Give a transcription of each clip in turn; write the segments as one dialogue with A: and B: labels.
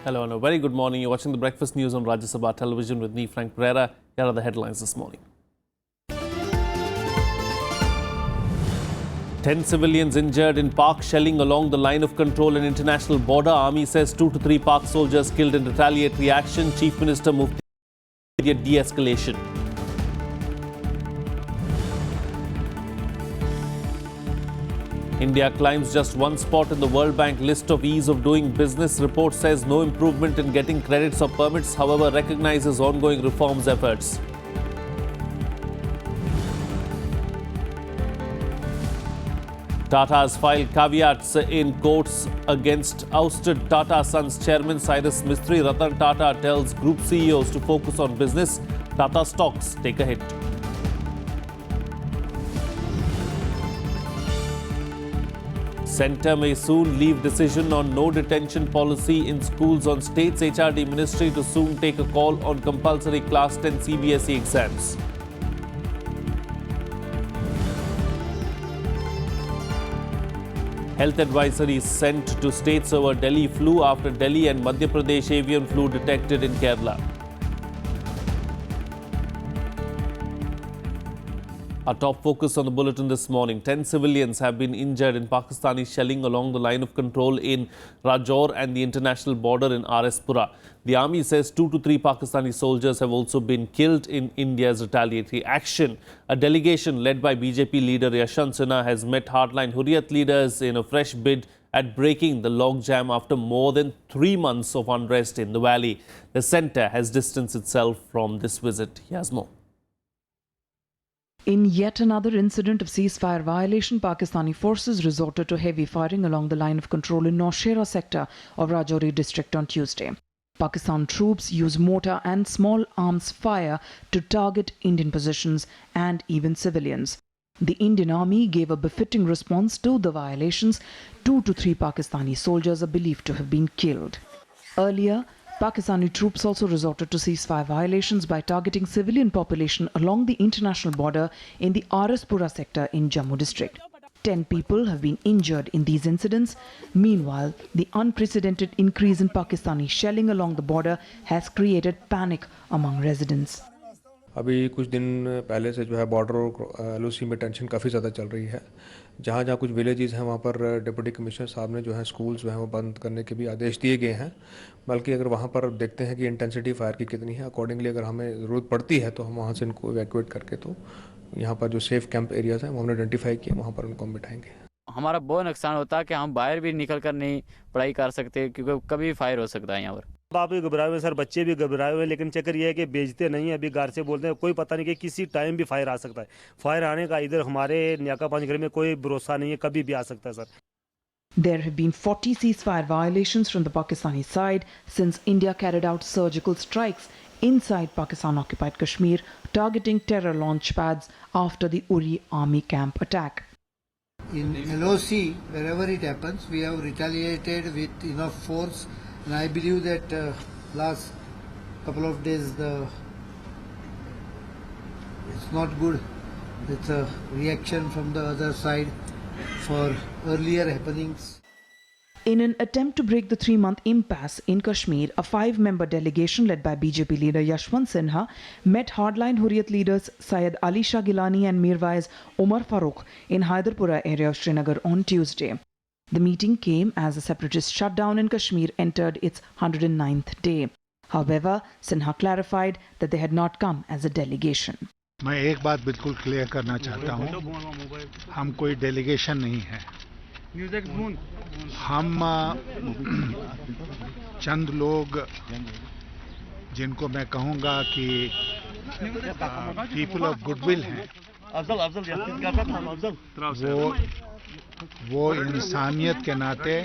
A: Hello and a very good morning. You're watching the Breakfast News on Rajya Sabha television with me, Frank Pereira. Here are the headlines this morning. 10 civilians injured in Pak shelling along the line of control and international border. Army says 2 to 3 Pak soldiers killed in retaliatory action. Chief Minister moved immediate de-escalation. India climbs just one spot in the World Bank list of ease of doing business. Report says no improvement in getting credits or permits, however, recognizes ongoing reforms efforts. Tata has filed caveats in courts against ousted Tata Sons chairman Cyrus Mistry. Ratan Tata tells group CEOs to focus on business. Tata stocks take a hit. Centre may soon leave decision on no detention policy in schools on state's HRD ministry to soon take a call on compulsory class 10 CBSE exams. Health advisory sent to states over Delhi flu after Delhi and Madhya Pradesh avian flu detected in Kerala. Our top focus on the bulletin this morning. 10 civilians have been injured in Pakistani shelling along the line of control in Rajour and the international border in RSTV. The army says 2 to 3 Pakistani soldiers have also been killed in India's retaliatory action. A delegation led by BJP leader Yashwant Sinha has met hardline Hurriyat leaders in a fresh bid at breaking the logjam after more than 3 months of unrest in the valley. The centre has distanced itself from this visit. Here's more.
B: In yet another incident of ceasefire violation, Pakistani forces resorted to heavy firing along the line of control in Naushera sector of Rajouri district on Tuesday. Pakistan troops used mortar and small arms fire to target Indian positions and even civilians. The Indian army gave a befitting response to the violations. 2 to 3 Pakistani soldiers are believed to have been killed. Earlier, Pakistani troops also resorted to ceasefire violations by targeting civilian population along the international border in the RSTV sector in Jammu district. 10 people have been injured in these incidents. Meanwhile, the unprecedented increase in Pakistani shelling along the border has created panic among residents.
C: अभी कुछ दिन पहले से जो है border और LOC में tension काफ़ी ज़्यादा चल रही है। जहाँ जहाँ कुछ विलेजेस हैं वहाँ पर डिप्टी कमिश्नर साहब ने जो है स्कूल्स जो हैं वो बंद करने के भी आदेश दिए गए हैं। बल्कि अगर वहाँ पर देखते हैं कि इंटेंसिटी फायर की कितनी है, अकॉर्डिंगली अगर हमें ज़रूरत पड़ती है तो हम वहाँ से इनको इवैक्यूएट करके तो यहाँ पर जो सेफ कैंप एरियाज़ हैं वो हमने आइडेंटिफाई किए, वहाँ पर उनको हम बिठाएंगे।
D: हमारा बहुत नुकसान होता है कि हम बाहर भी निकल कर नहीं पढ़ाई कर सकते क्योंकि कभी फायर हो सकता है यहाँ पर।
E: बाप भी घबराए हुए सर, बच्चे भी घबराए हुए, लेकिन चक्कर ये है कि बेचते नहीं है। अभी घर से बोलते हैं कोई पता नहीं कि किसी टाइम भी फायर आ सकता है। फायर आने का इधर हमारे न्याका पांचगढ़ में कोई भरोसा नहीं है, कभी भी आ सकता है sir.
B: There have been 40 ceasefire violations from the Pakistani side since India carried out surgical strikes inside Pakistan-occupied Kashmir, targeting terror launch pads after the Uri army camp attack.
F: In LOC, wherever it happens, we have retaliated with enough force. And I believe that last couple of days it's not good. It's a reaction from the other side for earlier happenings.
B: In an attempt to break the 3-month impasse in Kashmir, a 5-member delegation led by BJP leader Yashwant Sinha met hardline Hurriyat leaders Syed Ali Shah Gilani and Mirwais Umar Farooq in Hyderpura area of Srinagar on Tuesday. The meeting came as the separatist shutdown in Kashmir entered its 109th day. However, Sinha clarified that they had not come as a delegation.
G: मैं एक बात बिल्कुल clear करना चाहता हूँ, हम कोई delegation नहीं है। हम चंद लोग जिनको मैं कहूँगा कि पीपल ऑफ गुडविल हैं, वो इंसानियत के नाते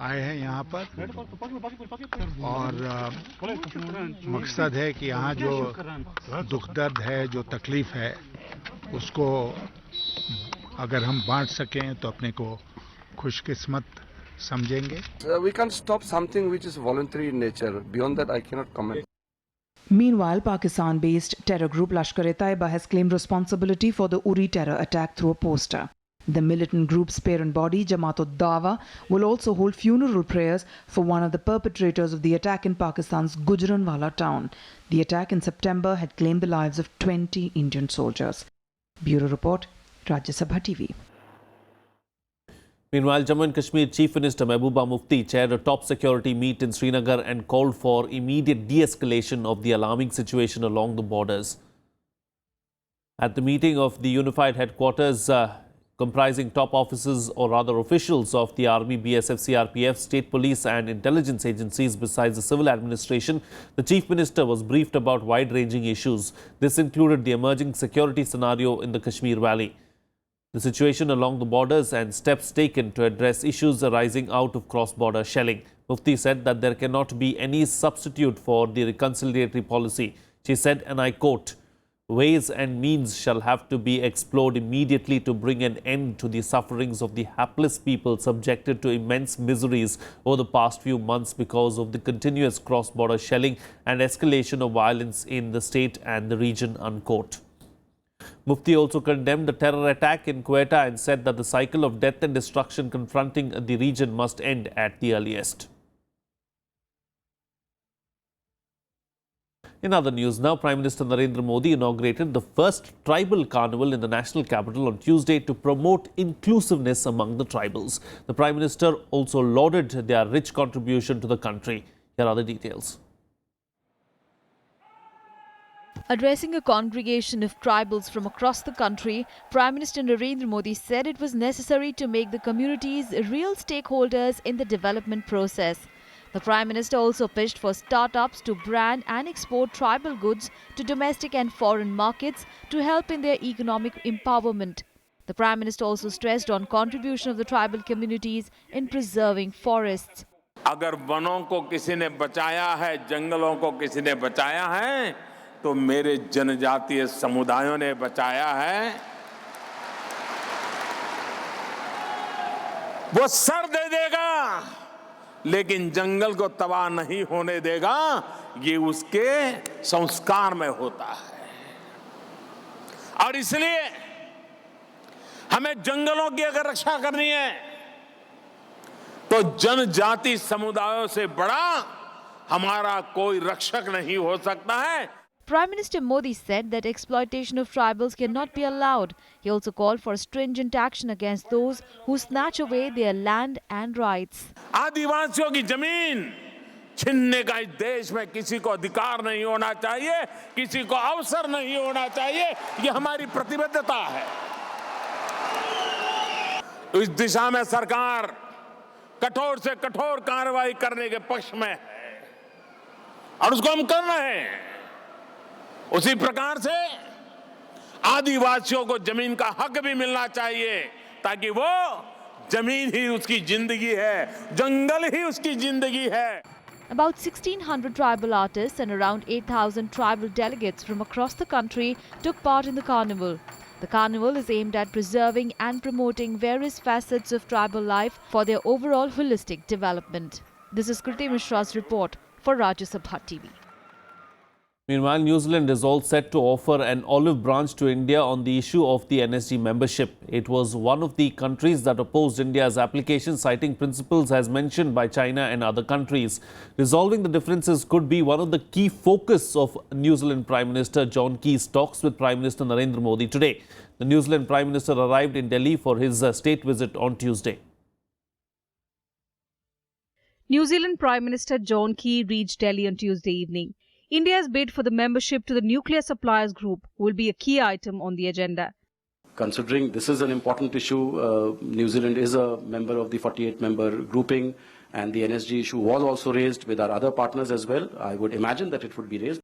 G: आए हैं यहाँ पर और मकसद है कि यहाँ जो दुख दर्द है, जो तकलीफ है, उसको अगर हम बांट सकें तो अपने को खुशकिस्मत समझेंगे।
H: We can't stop something which is voluntary in nature. Beyond that, I cannot comment.
B: Meanwhile, Pakistan-based terror group Lashkar-e-Taiba has claimed responsibility for the Uri terror attack through a poster. The militant group's parent body, Jamaat-ud-Dawa, will also hold funeral prayers for one of the perpetrators of the attack in Pakistan's Gujranwala town. The attack in September had claimed the lives of 20 Indian soldiers. Bureau Report, Rajya Sabha TV.
A: Meanwhile, Jammu and Kashmir Chief Minister Mehbooba Mufti chaired a top security meet in Srinagar and called for immediate de-escalation of the alarming situation along the borders. At the meeting of the unified headquarters comprising top officers or rather officials of the Army, BSF, CRPF, state police and intelligence agencies besides the civil administration, the Chief Minister was briefed about wide-ranging issues. This included the emerging security scenario in the Kashmir Valley, the situation along the borders and steps taken to address issues arising out of cross-border shelling. Mufti said that there cannot be any substitute for the reconciliatory policy. She said, and I quote, "Ways and means shall have to be explored immediately to bring an end to the sufferings of the hapless people subjected to immense miseries over the past few months because of the continuous cross-border shelling and escalation of violence in the state and the region," unquote. Mufti also condemned the terror attack in Quetta and said that the cycle of death and destruction confronting the region must end at the earliest. In other news now, Prime Minister Narendra Modi inaugurated the first tribal carnival in the national capital on Tuesday to promote inclusiveness among the tribals. The Prime Minister also lauded their rich contribution to the country. Here are the details.
I: Addressing a congregation of tribals from across the country, Prime Minister Narendra Modi said it was necessary to make the communities real stakeholders in the development process. The Prime Minister also pitched for startups to brand and export tribal goods to domestic and foreign markets to help in their economic empowerment. The Prime Minister also stressed on contribution of the tribal communities in preserving forests.
J: अगर वनों को किसी ने बचाया है, जंगलों को किसी ने बचाया है, तो मेरे जनजातीय समुदायों ने बचाया है। वो सर दे देगा, लेकिन जंगल को तबाह नहीं होने देगा, ये उसके संस्कार में होता है। और इसलिए हमें जंगलों की अगर रक्षा करनी है, तो जनजाति समुदायों से बड़ा हमारा कोई रक्षक नहीं हो सकता है।
I: Prime Minister Modi said that exploitation of tribals cannot be allowed. He also called for stringent action against those who snatch away their land and rights.
J: आदिवासियों की जमीन छीनने का इस देश में किसी को अधिकार नहीं होना चाहिए, किसी को अवसर नहीं होना चाहिए, ये हमारी प्रतिबद्धता है। इस दिशा में सरकार कठोर से कठोर कार्रवाई करने के पक्ष में है और उसको हम कर रहे हैं। उसी प्रकार से आदिवासियों को जमीन का हक भी मिलना चाहिए, ताकि वो जमीन ही उसकी जिंदगी है, जंगल ही उसकी जिंदगी है।
I: About 1,600 tribal artists and around 8,000 tribal delegates from across the country took part in the carnival. The carnival is aimed at preserving and promoting various facets of tribal life for their overall holistic development. This is Kriti Mishra's report for Rajya Sabha TV.
A: Meanwhile, New Zealand is all set to offer an olive branch to India on the issue of the NSG membership. It was one of the countries that opposed India's application, citing principles as mentioned by China and other countries. Resolving the differences could be one of the key focus of New Zealand Prime Minister John Key's talks with Prime Minister Narendra Modi today. The New Zealand Prime Minister arrived in Delhi for his state visit on Tuesday.
K: New Zealand Prime Minister John Key reached Delhi on Tuesday evening. India's bid for the membership to the Nuclear Suppliers Group will be a key item on the agenda.
L: Considering this is an important issue, New Zealand is a member of the 48-member grouping, and the NSG issue was also raised with our other partners as well. I would imagine that it would be raised.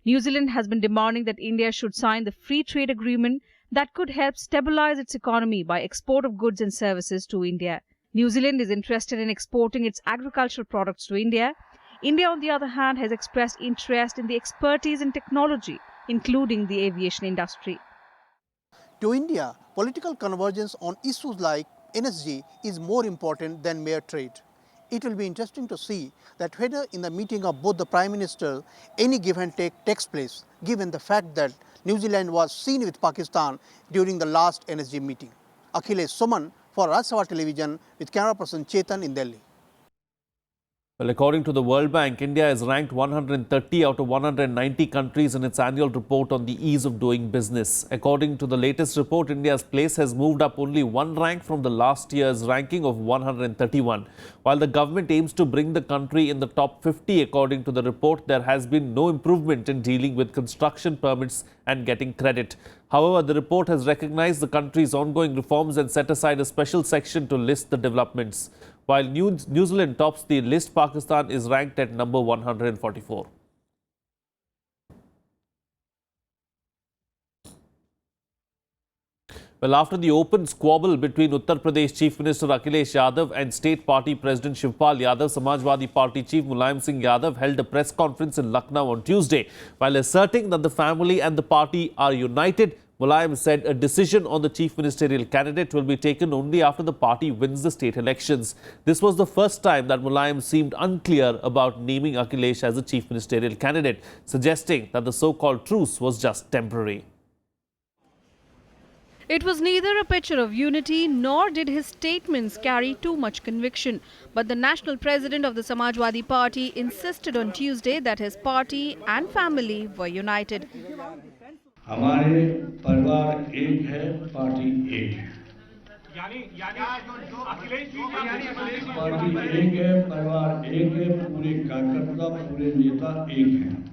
K: New Zealand has been demanding that India should sign the free trade agreement that could help stabilize its economy by export of goods and services to India. New Zealand is interested in exporting its agricultural products to India. India, on the other hand, has expressed interest in the expertise in technology, including the aviation industry.
M: To India, political convergence on issues like NSG is more important than mere trade. It will be interesting to see that whether in the meeting of both the Prime Minister, any give and take takes place, given the fact that New Zealand was seen with Pakistan during the last NSG meeting. Akhilesh Suman for Rajya Sabha Television with camera person Chetan in Delhi.
A: Well, according to the World Bank, India is ranked 130 out of 190 countries in its annual report on the ease of doing business. According to the latest report, India's place has moved up only one rank from the last year's ranking of 131. While the government aims to bring the country in the top 50, according to the report, there has been no improvement in dealing with construction permits and getting credit. However, the report has recognized the country's ongoing reforms and set aside a special section to list the developments. While New Zealand tops the list, Pakistan is ranked at number 144. Well, after the open squabble between Uttar Pradesh Chief Minister Akhilesh Yadav and State Party President Shivpal Yadav, Samajwadi Party Chief Mulayam Singh Yadav held a press conference in Lucknow on Tuesday. While asserting that the family and the party are united, Mulayam said a decision on the chief ministerial candidate will be taken only after the party wins the state elections. This was the first time that Mulayam seemed unclear about naming Akhilesh as the chief ministerial candidate, suggesting that the so-called truce was just temporary.
K: It was neither a picture of unity nor did his statements carry too much conviction. But the national president of the Samajwadi Party insisted on Tuesday that his party and family were united.
N: हमारे परिवार एक है, party एक है। Party एक है, परिवार एक है, पूरे कार्यकर्ता, पूरे नेता एक हैं।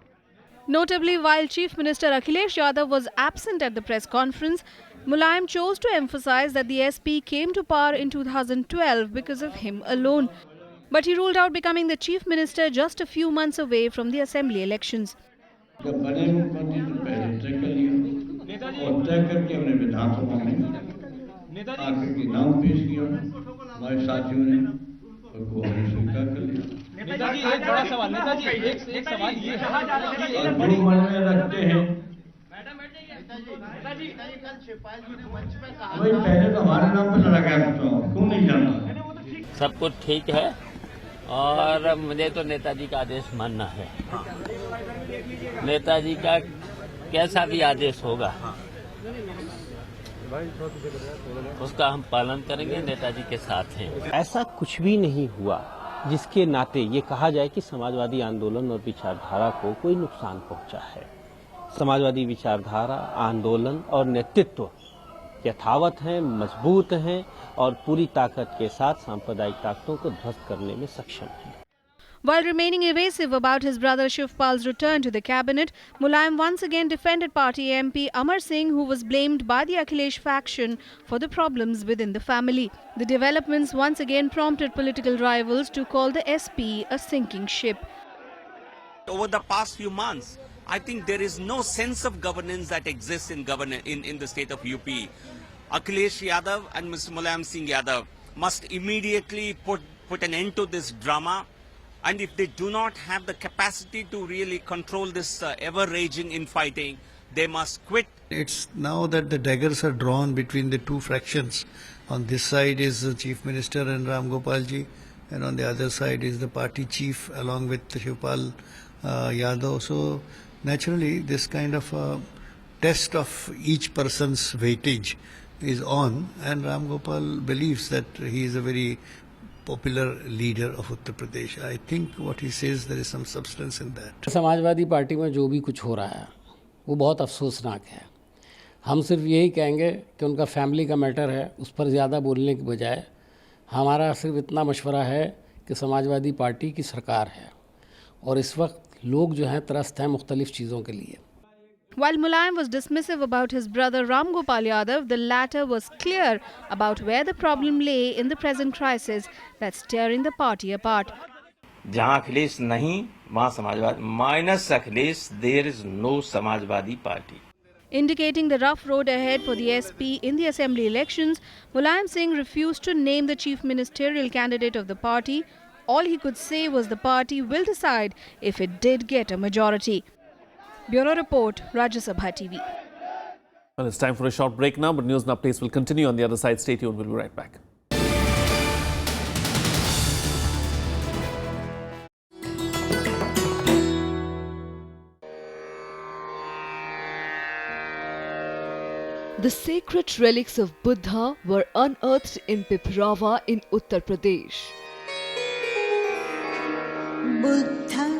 K: Notably, while Chief Minister Akhilesh Yadav was absent at the press conference, Mulayam chose to emphasize that the SP came to power in 2012 because of him alone. But he ruled out becoming the chief minister just a few months away from the assembly elections.
N: जब बने मुख्यमंत्री तो पहले तय कर लिया और तय करके हमने विधानसभा में आकर के नाम पेश किया, हमारे साथियों ने और वो हमने स्वीकार कर लिया। नेताजी एक बड़ा सवाल, नेताजी एक सवाल ये है कि जो मन में रखते हैं, वही पहले तो हमारे नाम पे लड़ा गया, क्यों नहीं जानता?
O: सब कुछ ठीक है और मुझे तो नेताजी का आदेश मानना है। नेताजी का कैसा भी आदेश होगा उसका हम पालन करेंगे, नेताजी के साथ हैं।
P: ऐसा कुछ भी नहीं हुआ जिसके नाते ये कहा जाए कि समाजवादी आंदोलन और विचारधारा को कोई नुकसान पहुंचा है। समाजवादी विचारधारा, आंदोलन और नेतृत्व यथावत हैं, मजबूत हैं और पूरी ताकत के साथ सांप्रदायिक ताकतों को ध्वस्त करने में सक्षम हैं।
K: While remaining evasive about his brother Shivpal's return to the cabinet, Mulayam once again defended party MP Amar Singh, who was blamed by the Akhilesh faction for the problems within the family. The developments once again prompted political rivals to call the SP a sinking ship.
Q: Over the past few months, I think there is no sense of governance that exists in the state of UP. Akhilesh Yadav and Mr. Mulayam Singh Yadav must immediately put an end to this drama. And if they do not have the capacity to really control this ever-raging infighting, they must quit.
R: It's now that the daggers are drawn between the two fractions. On this side is the Chief Minister and Ram Gopal ji, and on the other side is the party chief along with Shivpal Yadav. So naturally this kind of test of each person's weightage is on, and Ram Gopal believes that he is a very popular leader of Uttar Pradesh. I think what he says, there is some substance in that.
P: Samajwadi party में जो भी कुछ हो रहा है वो बहुत अफसोसनाक है। हम सिर्फ यही कहेंगे कि उनका फैमिली का मैटर है, उस पर ज़्यादा बोलने की बजाय हमारा सिर्फ इतना मशवरा है कि समाजवादी पार्टी की सरकार है और इस वक्त लोग जो हैं त्रस्त हैं मुख्तलिफ चीज़ों के लिए।
K: While Mulayam was dismissive about his brother Ram Gopal Yadav, the latter was clear about where the problem lay in the present crisis that's tearing the party apart.
O: जहां अखिलेश नहीं वहां Samajwadi, minus Akhilesh there is no Samajwadi party.
K: Indicating the rough road ahead for the SP in the assembly elections, Mulayam Singh refused to name the chief ministerial candidate of the party. All he could say was the party will decide if it did get a majority. Bureau Report, Rajya Sabha TV.
A: Well, it's time for a short break now, but news and updates will continue on the other side. Stay tuned, we'll be right back.
I: The sacred relics of Buddha were unearthed in Piprava in Uttar Pradesh.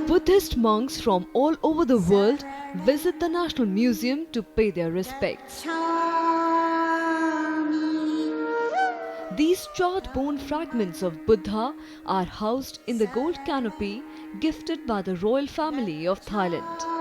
I: Buddhist monks from all over the world visit the National Museum to pay their respects. These charred bone fragments of Buddha are housed in the gold canopy gifted by the royal family of Thailand.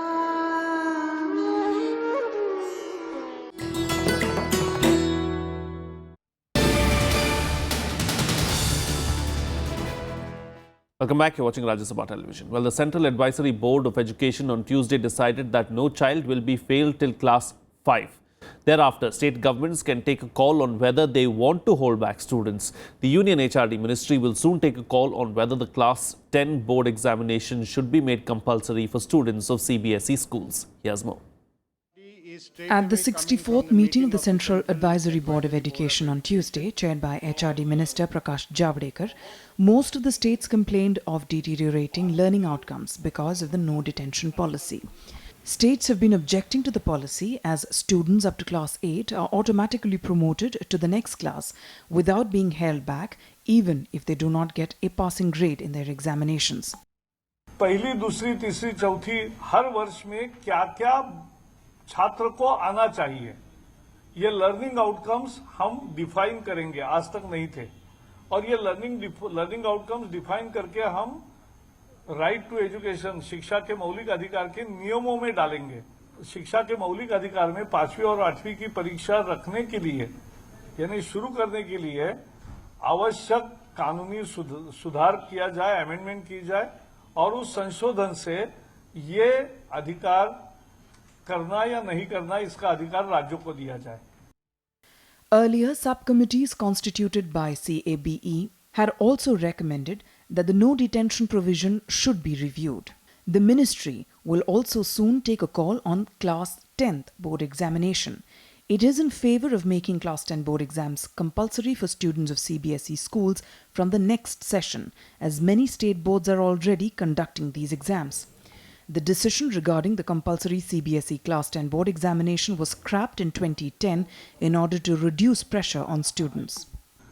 A: Welcome back. You're watching Rajya Sabha television. Well, the Central Advisory Board of Education on Tuesday decided that no child will be failed till class 5. Thereafter, state governments can take a call on whether they want to hold back students. The Union HRD Ministry will soon take a call on whether the class 10 board examination should be made compulsory for students of CBSE schools. Here's more.
B: At the 64th meeting of the Central Advisory Board of Education on Tuesday, chaired by HRD Minister Prakash Javadekar, most of the states complained of deteriorating learning outcomes because of the no detention policy. States have been objecting to the policy as students up to class 8 are automatically promoted to the next class without being held back, even if they do not get a passing grade in their examinations.
S: पहली, दूसरी, तीसरी, चौथी हर वर्ष में क्या-क्या छात्र को आना चाहिए, ये लर्निंग आउटकम्स हम डिफाइन करेंगे, आज तक नहीं थे, और ये लर्निंग आउटकम्स डिफाइन करके हम राइट टू एजुकेशन, शिक्षा के मौलिक अधिकार के नियमों में डालेंगे। शिक्षा के मौलिक अधिकार में 5वीं और 8वीं की परीक्षा रखने के लिए, यानी शुरू करने के लिए आवश्यक कानूनी सुधार किया जाए, अमेंडमेंट की जाए, और उस संशोधन से ये अधिकार करना या नहीं करना, इसका अधिकार राज्यों को दिया जाए।
B: Earlier, subcommittees constituted by CABE had also recommended that the no detention provision should be reviewed. The ministry will also soon take a call on class 10th board examination. It is in favor of making class 10 board exams compulsory for students of CBSE schools from the next session, as many state boards are already conducting these exams. The decision regarding the compulsory CBSE Class 10 board examination was scrapped in 2010 in order to reduce pressure on students.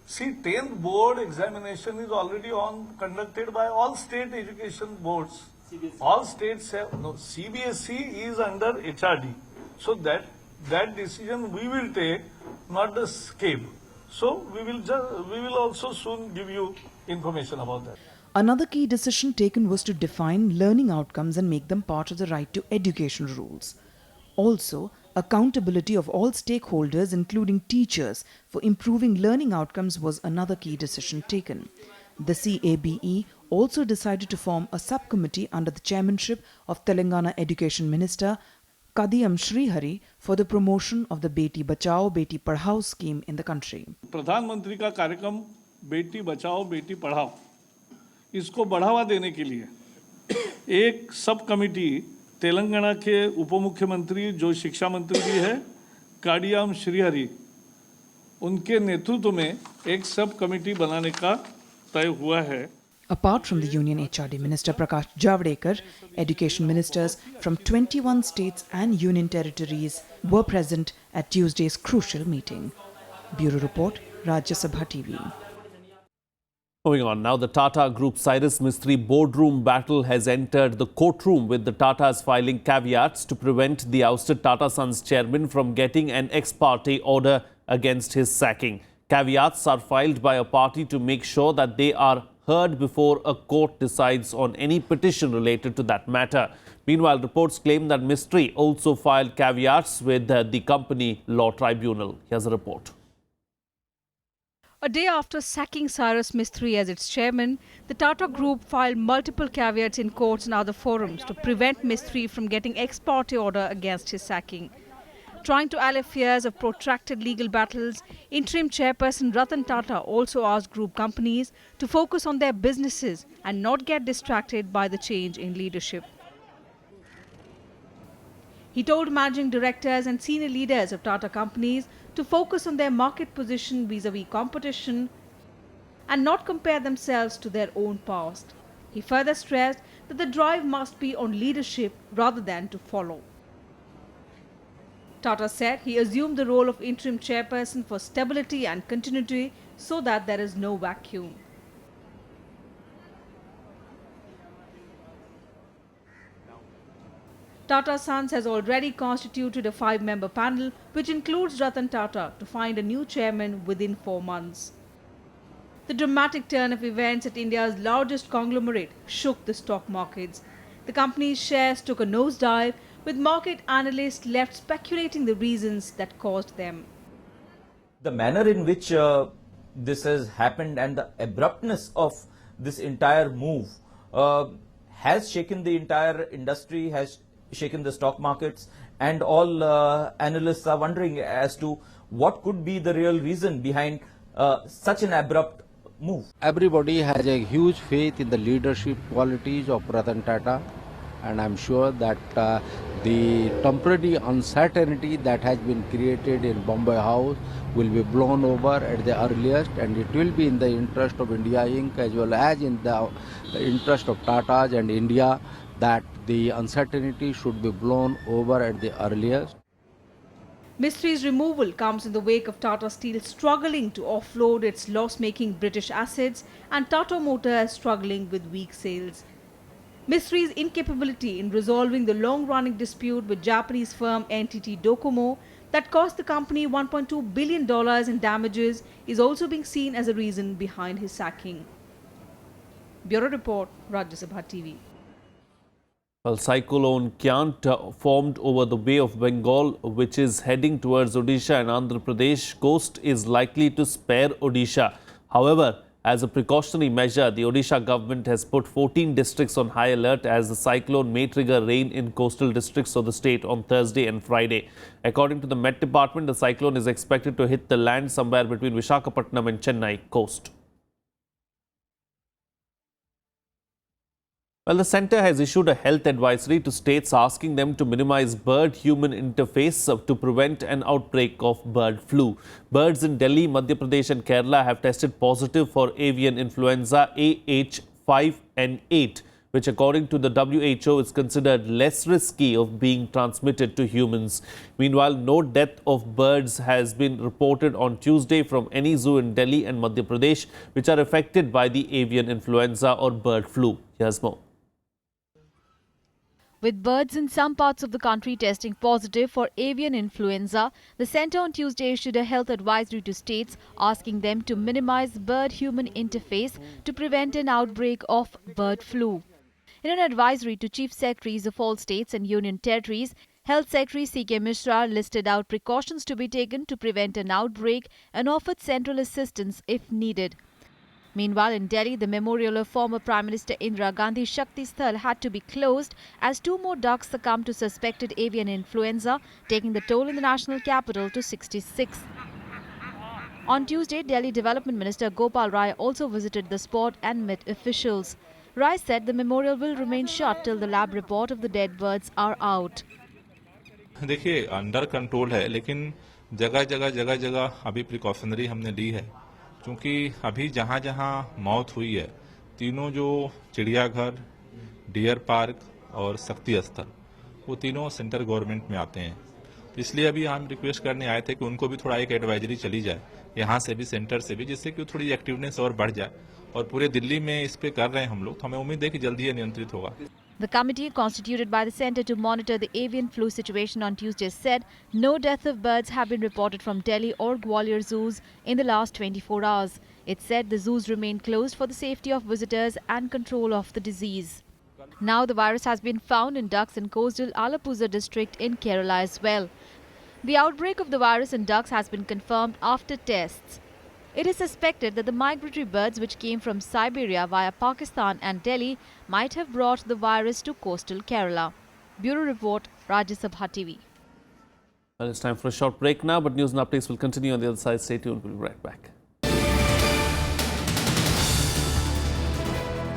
S: See, 10th board examination is already conducted by all state education boards. All states have, no, CBSE is under HRD. So that decision we will take, not the SCAB. So we will also soon give you information about that.
B: Another key decision taken was to define learning outcomes and make them part of the right to education rules. Also, accountability of all stakeholders, including teachers, for improving learning outcomes was another key decision taken. The CABE also decided to form a subcommittee under the chairmanship of Telangana Education Minister Kadiyam Srihari for the promotion of the Beti Bachao, Beti Padhao scheme in the country.
S: प्रधानमंत्री का कार्यक्रम बेटी बचाओ बेटी पढ़ाओ, इसको बढ़ावा देने के लिए एक sub committee Telangana के उप मुख्यमंत्री जो शिक्षा मंत्री भी है कादियाम श्रीहरि, उनके नेतृत्व में एक सब कमेटी बनाने का तय हुआ है।
B: Apart from the Union HRD Minister Prakash Javadekar, education ministers from 21 states and union territories were present at Tuesday's crucial meeting. Bureau Report, Rajya Sabha TV.
A: Moving on, now the Tata Group Cyrus Mistry boardroom battle has entered the courtroom, with the Tatas filing caveats to prevent the ousted Tata Sons chairman from getting an ex parte order against his sacking. Caveats are filed by a party to make sure that they are heard before a court decides on any petition related to that matter. Meanwhile, reports claim that Mistry also filed caveats with the company law tribunal. Here's a report.
K: A day after sacking Cyrus Mistry as its chairman, the Tata Group filed multiple caveats in courts and other forums to prevent Mistry from getting ex parte order against his sacking. Trying to allay fears of protracted legal battles, interim chairperson Ratan Tata also asked group companies to focus on their businesses and not get distracted by the change in leadership. He told managing directors and senior leaders of Tata companies to focus on their market position vis-à-vis competition and not compare themselves to their own past. He further stressed that the drive must be on leadership rather than to follow. Tata said he assumed the role of interim chairperson for stability and continuity so that there is no vacuum. Tata Sons has already constituted a 5-member panel which includes Ratan Tata to find a new chairman within 4 months. The dramatic turn of events at India's largest conglomerate shook the stock markets. The company's shares took a nosedive, with market analysts left speculating the reasons that caused them.
T: The manner in which this has happened and the abruptness of this entire move has shaken the entire industry, has shaken the stock markets, and all analysts are wondering as to what could be the real reason behind such an abrupt move.
P: Everybody has a huge faith in the leadership qualities of Ratan Tata, and I'm sure that the temporary uncertainty that has been created in Bombay House will be blown over at the earliest, and it will be in the interest of India Inc. as well as in the interest of Tata's and India that the uncertainty should be blown over at the earliest.
K: Mistri's removal comes in the wake of Tata Steel struggling to offload its loss-making British assets and Tata Motors struggling with weak sales. Mistri's incapability in resolving the long-running dispute with Japanese firm NTT Docomo that cost the company $1.2 billion in damages is also being seen as a reason behind his sacking. Bureau Report, Rajya Sabha TV.
A: Well, cyclone Kyant formed over the Bay of Bengal, which is heading towards Odisha and Andhra Pradesh. Coast is likely to spare Odisha. However, as a precautionary measure, the Odisha government has put 14 districts on high alert as the cyclone may trigger rain in coastal districts of the state on Thursday and Friday. According to the Met Department, the cyclone is expected to hit the land somewhere between Visakhapatnam and Chennai coast. Well, the centre has issued a health advisory to states asking them to minimize bird-human interface to prevent an outbreak of bird flu. Birds in Delhi, Madhya Pradesh and Kerala have tested positive for avian influenza AH5N8, which according to the WHO is considered less risky of being transmitted to humans. Meanwhile, no death of birds has been reported on Tuesday from any zoo in Delhi and Madhya Pradesh, which are affected by the avian influenza or bird flu. Here's more.
I: With birds in some parts of the country testing positive for avian influenza, the centre on Tuesday issued a health advisory to states asking them to minimize bird-human interface to prevent an outbreak of bird flu. In an advisory to Chief Secretaries of all states and union territories, Health Secretary C.K. Mishra listed out precautions to be taken to prevent an outbreak and offered central assistance if needed. Meanwhile, in Delhi, the memorial of former Prime Minister Indira Gandhi Shakti Sthal had to be closed as 2 more ducks succumbed to suspected avian influenza, taking the toll in the national capital to 66. On Tuesday, Delhi Development Minister Gopal Rai also visited the spot and met officials. Rai said the memorial will remain shut till the lab report of the dead birds are out.
U: देखिए under control है, लेकिन जगह जगह अभी precautionary हमने ली है, क्योंकि अभी जहां जहां मौत हुई है तीनों जो चिड़ियाघर, डियर पार्क और शक्ति स्थल, वो तीनों सेंट्रल गवर्नमेंट में आते हैं. इसलिए अभी हम रिक्वेस्ट करने आए थे कि उनको भी थोड़ा एक एडवाइजरी चली जाए यहाँ से भी, सेंटर से भी, जिससे कि थोड़ी एक्टिवनेस और बढ़ जाए. और पूरे दिल्ली में इस पे कर रहे हैं हम लोग, तो हमें उम्मीद है कि जल्दी ये नियंत्रित होगा.
I: The committee constituted by the centre to monitor the avian flu situation on Tuesday said no death of birds have been reported from Delhi or Gwalior zoos in the last 24 hours. It said the zoos remain closed for the safety of visitors and control of the disease. Now the virus has been found in ducks in coastal Alappuzha district in Kerala as well. The outbreak of the virus in ducks has been confirmed after tests. It is suspected that the migratory birds which came from Siberia via Pakistan and Delhi might have brought the virus to coastal Kerala. Bureau Report, Rajya Sabha TV.
A: Well, it's time for a short break now, but news and updates will continue on the other side. Stay tuned, we'll be right back.